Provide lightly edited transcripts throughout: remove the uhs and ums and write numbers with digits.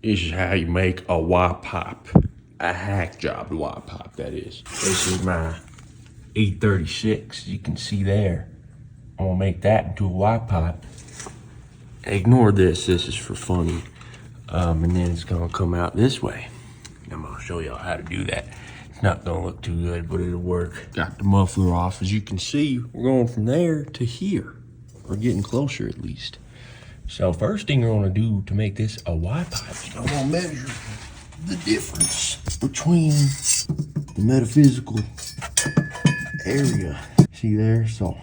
This is how you make a Y pipe. A hack job Y pipe, that is. This is my E36, you can see there. I'm gonna make that into a Y pipe. Ignore this is for funny. And then it's gonna come out this way. I'm gonna show y'all how to do that. It's not gonna look too good, but it'll work. Got the muffler off. As you can see, we're going from there to here. We're getting closer at least. So first thing you're gonna do to make this a Y pipe, I'm gonna measure the difference between the metaphysical area. See there? So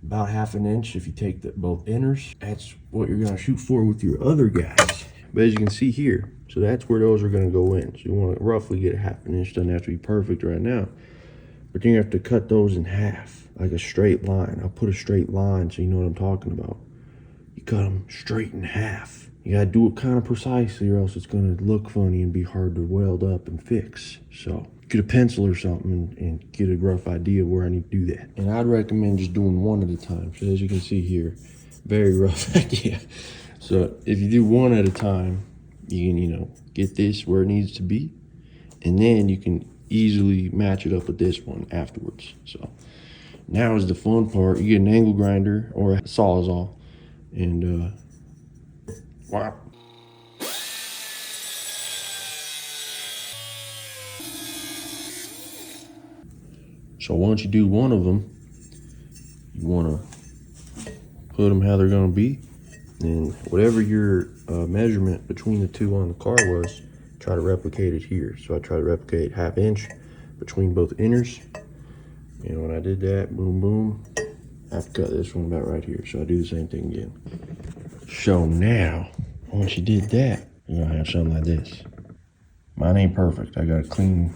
about 1/2 inch if you take both inners. That's what you're gonna shoot for with your other guys. But as you can see here, so that's where those are gonna go in. So you wanna roughly get 1/2 inch. Doesn't have to be perfect right now. But then you have to cut those in half, like a straight line. I'll put a straight line so you know what I'm talking about. You cut them straight in half. You gotta do it kind of precisely or else it's gonna look funny and be hard to weld up and fix. So get a pencil or something and get a rough idea of where I need to do that. And I'd recommend just doing one at a time. So as you can see here, very rough idea. So if you do one at a time, you can, get this where it needs to be. And then you can easily match it up with this one afterwards. So now is the fun part. You get an angle grinder or a sawzall and wow. So once you do one of them, you want to put them how they're going to be. And whatever your measurement between the two on the car was, try to replicate it here. So I try to replicate 1/2 inch between both inners. And when I did that, boom, boom, I have to cut this one about right here. So I do the same thing again. So now, once you did that, you're gonna have something like this. Mine ain't perfect. I gotta clean.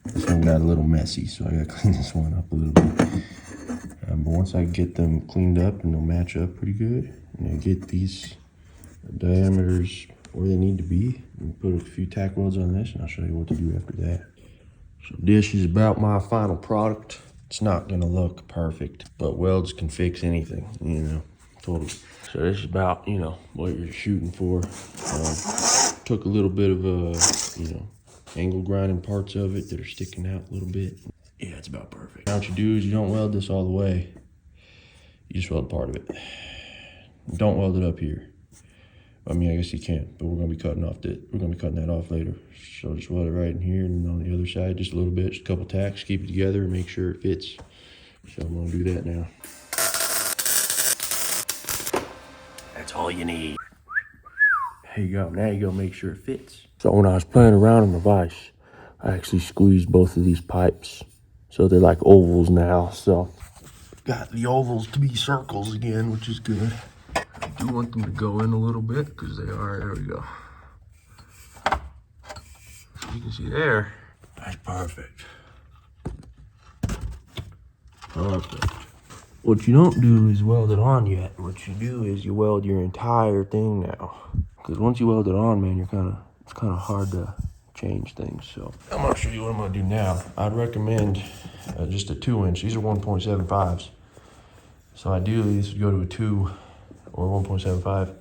This one got a little messy, so I gotta clean this one up a little bit. But once I get them cleaned up and they'll match up pretty good, and I get these diameters where they need to be, and put a few tack welds on this, and I'll show you what to do after that. So this is about my final product. It's not gonna look perfect, but welds can fix anything, totally. So this is about, what you're shooting for. Took a little bit of, angle grinding parts of it that are sticking out a little bit. Yeah, it's about perfect. Now what you do is you don't weld this all the way. You just weld part of it. Don't weld it up here. I guess you can, but we're gonna be cutting that off later. So just weld it right in here and on the other side, just a little bit, just a couple tacks, keep it together and make sure it fits. So I'm gonna do that now. That's all you need. There you go. Now you go make sure it fits. So when I was playing around in the vise, I actually squeezed both of these pipes. So they're like ovals now. So got the ovals to be circles again, which is good. I do want them to go in a little bit because they are. There we go. So you can see there. That's perfect. Perfect. What you don't do is weld it on yet. What you do is you weld your entire thing now. Because once you weld it on, man, it's kind of hard to change things. So I'm gonna show you what I'm gonna do now. I'd recommend just a 2 inch. These are 1.75s. So ideally this would go to a 2 or 1.75.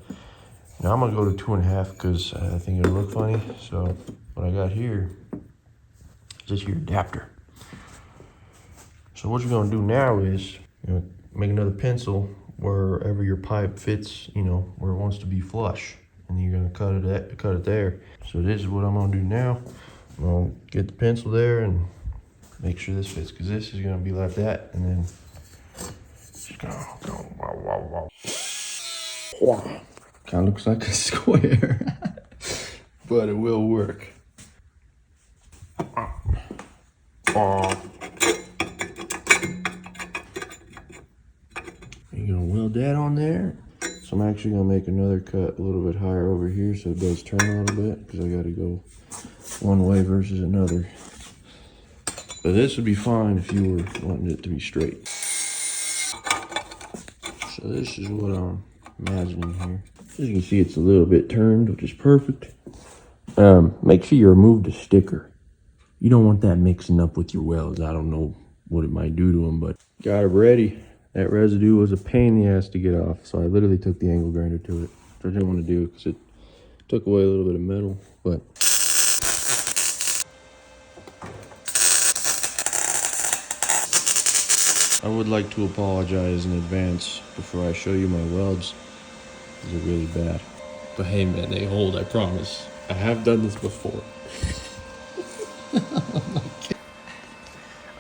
Now I'm gonna go to 2.5 because I think it'll look funny. So what I got here is just your adapter. So what you're gonna do now is make another pencil wherever your pipe fits, where it wants to be flush. And you're gonna cut it there. So this is what I'm gonna do now. I'm gonna get the pencil there and make sure this fits, because this is gonna be like that, and then just gonna go wow. Wow. Kind of looks like a square, but it will work. You're gonna weld that on there. So I'm actually gonna make another cut a little bit higher over here so it does turn a little bit, because I gotta go one way versus another. But this would be fine if you were wanting it to be straight. So this is what I'm imagining here. As you can see, it's a little bit turned, which is perfect. Make sure you remove the sticker. You don't want that mixing up with your welds. I don't know what it might do to them, but got it ready. That residue was a pain in the ass to get off, so I literally took the angle grinder to it, which I didn't want to do because it Took away a little bit of metal, but I would like to apologize in advance before I show you my welds. These are really bad. But hey man, they hold, I promise. I have done this before.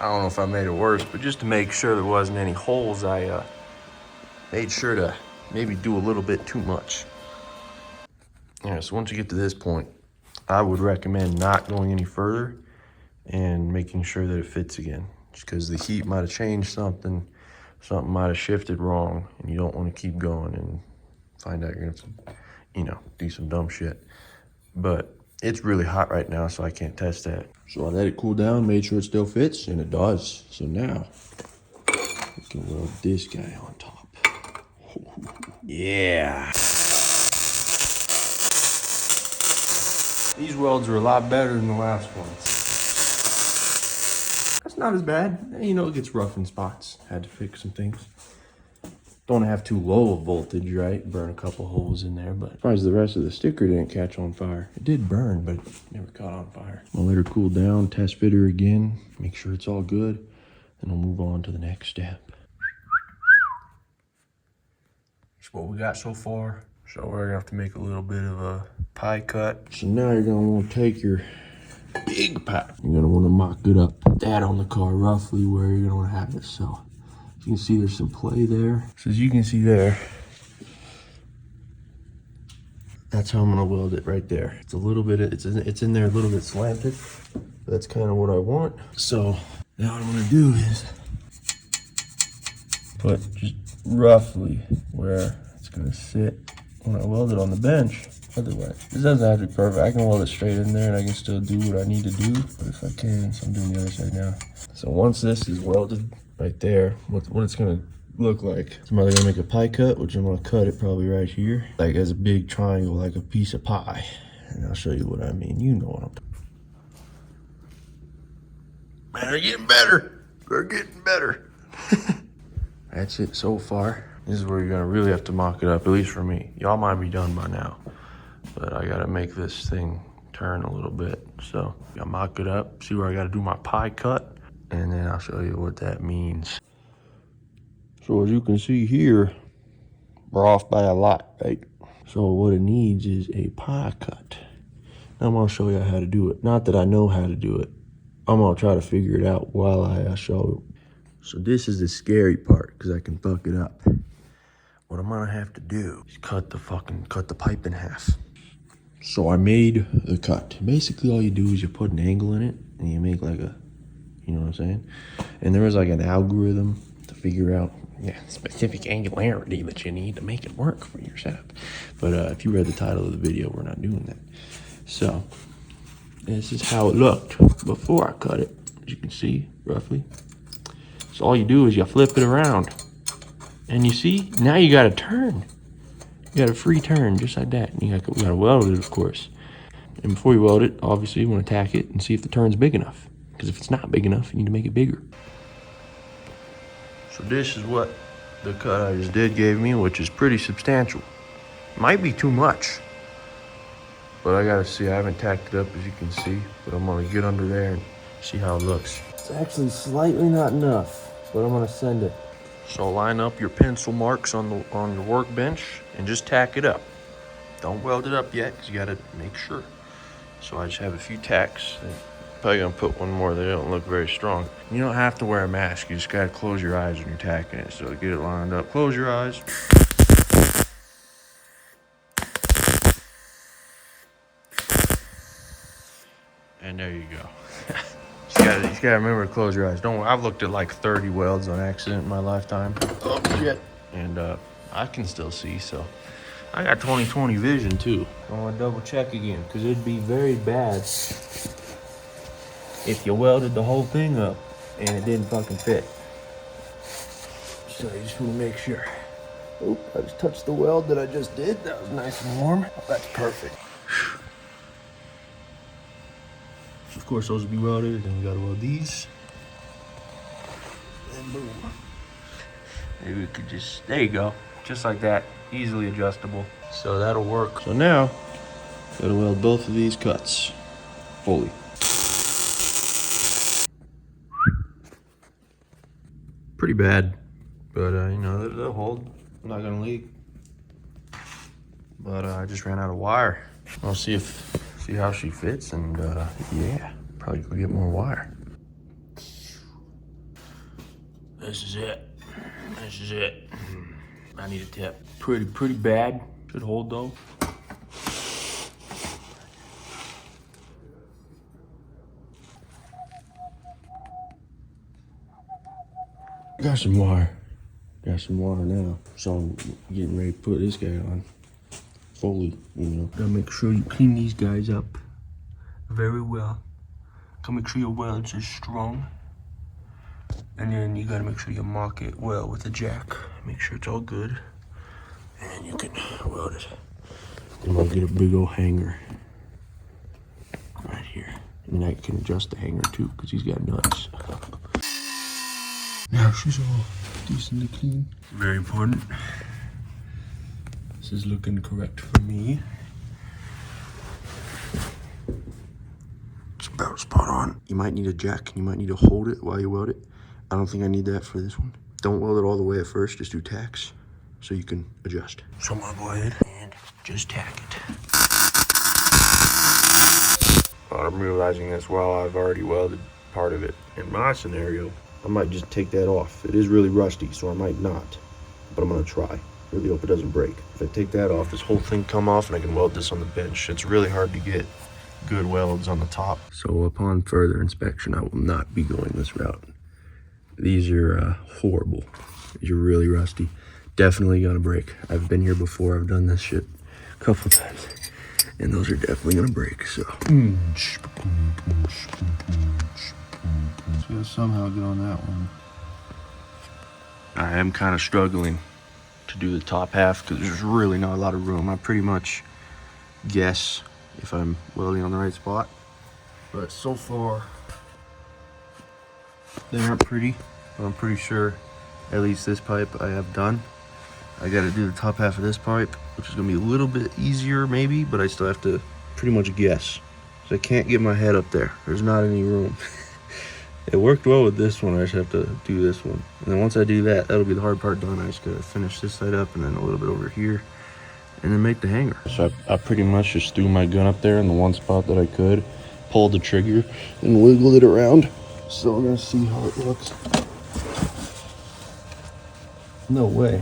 I don't know if I made it worse, but just to make sure there wasn't any holes, I made sure to maybe do a little bit too much. Yeah, so once you get to this point, I would recommend not going any further and making sure that it fits again. Just because the heat might have changed something might have shifted wrong, and you don't want to keep going and find out you're gonna have to, you know, do some dumb shit. But it's really hot right now, so I can't test that. So I let it cool down, made sure it still fits, and it does. So now we can weld this guy on top. Yeah. These welds are a lot better than the last ones. That's not as bad. You know, it gets rough in spots. Had to fix some things. Don't have too low a voltage, right? Burn a couple holes in there, but surprised the rest of the sticker didn't catch on fire. It did burn, but it never caught on fire. I'll let her cool down, test fit her again, make sure it's all good, and we'll move on to the next step. That's what we got so far. So we're gonna have to make a little bit of a pie cut. So now you're gonna want to take your big pipe. You're gonna want to mock it up. Put that on the car roughly where you're gonna want to have it. So you can see there's some play there. So as you can see there, that's how I'm gonna weld it right there. It's a little bit, it's in there a little bit slanted. That's kind of what I want. So now what I'm gonna do is put just roughly where it's gonna sit when I weld it on the bench. Otherwise, this doesn't have to be perfect. I can weld it straight in there and I can still do what I need to do. But if I can, so I'm doing the other side now. So once this is welded right there, what it's gonna look like. So I'm either gonna make a pie cut, which I'm gonna cut it probably right here, like as a big triangle, like a piece of pie. And I'll show you what I mean. You know what I'm talking about. Man, they're getting better. They're getting better. That's it so far. This is where you're gonna really have to mock it up, at least for me. Y'all might be done by now, but I gotta make this thing turn a little bit. So I mock it up, see where I gotta do my pie cut, and then I'll show you what that means. So as you can see here, we're off by a lot, right? So what it needs is a pie cut. Now I'm gonna show you how to do it. Not that I know how to do it. I'm gonna try to figure it out while I show you. So this is the scary part, because I can fuck it up. What I'm gonna have to do is cut the pipe in half. So I made the cut. Basically all you do is you put an angle in it and you make like a, you know what I'm saying? And there was like an algorithm to figure out specific angularity that you need to make it work for your setup. But if you read the title of the video, we're not doing that. So this is how it looked before I cut it, as you can see roughly. So all you do is you flip it around. And you see, now you got a turn. You got a free turn, just like that. And you gotta weld it, of course. And before you weld it, obviously you want to tack it and see if the turn's big enough. Because if it's not big enough, you need to make it bigger. So this is what the cut I just did gave me, which is pretty substantial. Might be too much, but I gotta see. I haven't tacked it up, as you can see, but I'm gonna get under there and see how it looks. It's actually slightly not enough, but I'm gonna send it. So line up your pencil marks on your workbench and just tack it up. Don't weld it up yet, because you gotta make sure. So I just have a few tacks. Probably gonna put one more. They don't look very strong. You don't have to wear a mask. You just gotta close your eyes when you're tacking it. So get it lined up. Close your eyes. And there you go. You just gotta remember to close your eyes. Don't worry, I've looked at like 30 welds on accident in my lifetime. Oh shit. And I can still see, so I got 20/20 vision too. I wanna double check again, because it'd be very bad if you welded the whole thing up and it didn't fucking fit. So you just wanna make sure. Oh, I just touched the weld that I just did. That was nice and warm. Oh, that's perfect. Of course, those will be welded, and we gotta weld these. And boom. Maybe we could just, there you go. Just like that, easily adjustable. So that'll work. So now, Gotta weld both of these cuts fully. Pretty bad, but you know, they'll hold. Not gonna leak. But I just ran out of wire. I'll see how she fits, and yeah, probably go get more wire. This is it. This is it. I need a tip. Pretty bad. Should hold though. Got some wire. Got some wire now. So I'm getting ready to put this guy on fully, you know. Gotta make sure you clean these guys up very well. Gotta make sure your welds are strong. And then you gotta make sure you mark it well with a jack. Make sure it's all good. And you can weld it. And we'll get a big old hanger right here. And then I can adjust the hanger too, because he's got nuts. Now she's all decently clean. Very important. This is looking correct for me. It's about spot on. You might need a jack and you might need to hold it while you weld it. I don't think I need that for this one. Don't weld it all the way at first, just do tacks so you can adjust. So I'm gonna go ahead and just tack it. I'm realizing this while I've already welded part of it. In my scenario, I might just take that off. It is really rusty, so I might not, but I'm gonna try. Really hope it doesn't break. If I take that off, this whole thing come off and I can weld this on the bench. It's really hard to get good welds on the top. So upon further inspection, I will not be going this route. These are horrible. These are really rusty. Definitely gonna break. I've been here before. I've done this shit a couple times, and those are definitely gonna break. So gotta somehow get on that one. I am kind of struggling to do the top half because there's really not a lot of room. I pretty much guess if I'm welding on the right spot, but so far they aren't pretty. But I'm pretty sure at least this pipe I have done. I got to do the top half of this pipe, which is gonna be a little bit easier maybe, but I still have to pretty much guess. So I can't get my head up there. There's not any room. It worked well with this one. I just have to do this one. And then once I do that, that'll be the hard part done. I just gotta finish this side up and then a little bit over here and then make the hanger. So I pretty much just threw my gun up there in the one spot that I could, pulled the trigger and wiggled it around. So we're gonna see how it looks. No way.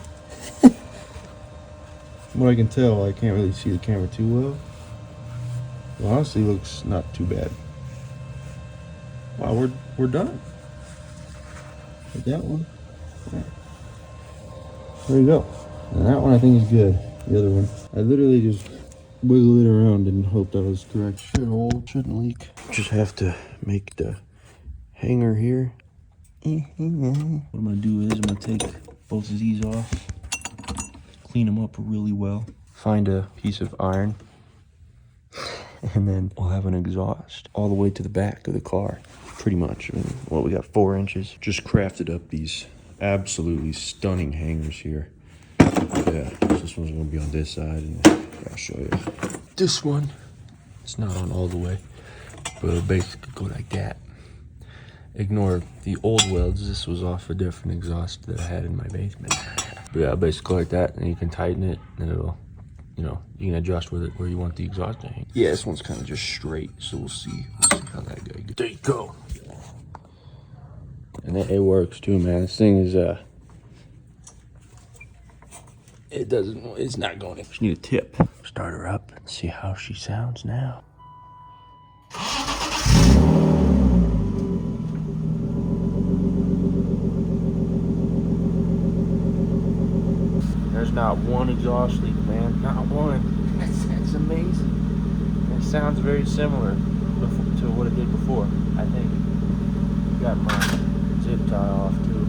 From what I can tell, I can't really see the camera too well. It honestly looks not too bad. Wow, we're done with that one. Yeah. There you go. And that one I think is good. The other one, I literally just wiggled it around and hoped that was correct. Should hold, shouldn't leak. Just have to make the hanger here. What I'm gonna do is I'm gonna take both of these off, clean them up really well, find a piece of iron, and then we'll have an exhaust all the way to the back of the car. Pretty much. I mean, well, we got 4 inches. Just crafted up these absolutely stunning hangers here. Yeah, this one's gonna be on this side, and I'll show you. This one, it's not on all the way, but it'll basically go like that. Ignore the old welds. This was off a different exhaust that I had in my basement. But yeah, basically like that, and you can tighten it, and it'll, you know, you can adjust with it where you want the exhaust to hang. Yeah, this one's kind of just straight, so we'll see how that goes. There you go. And it works too, man. This thing is it's not going in. Just need a tip. Start her up and see how she sounds now. There's not one exhaust leak, man. Not one. That's amazing. It sounds very similar to what it did before, I think. Got my zip tie off too.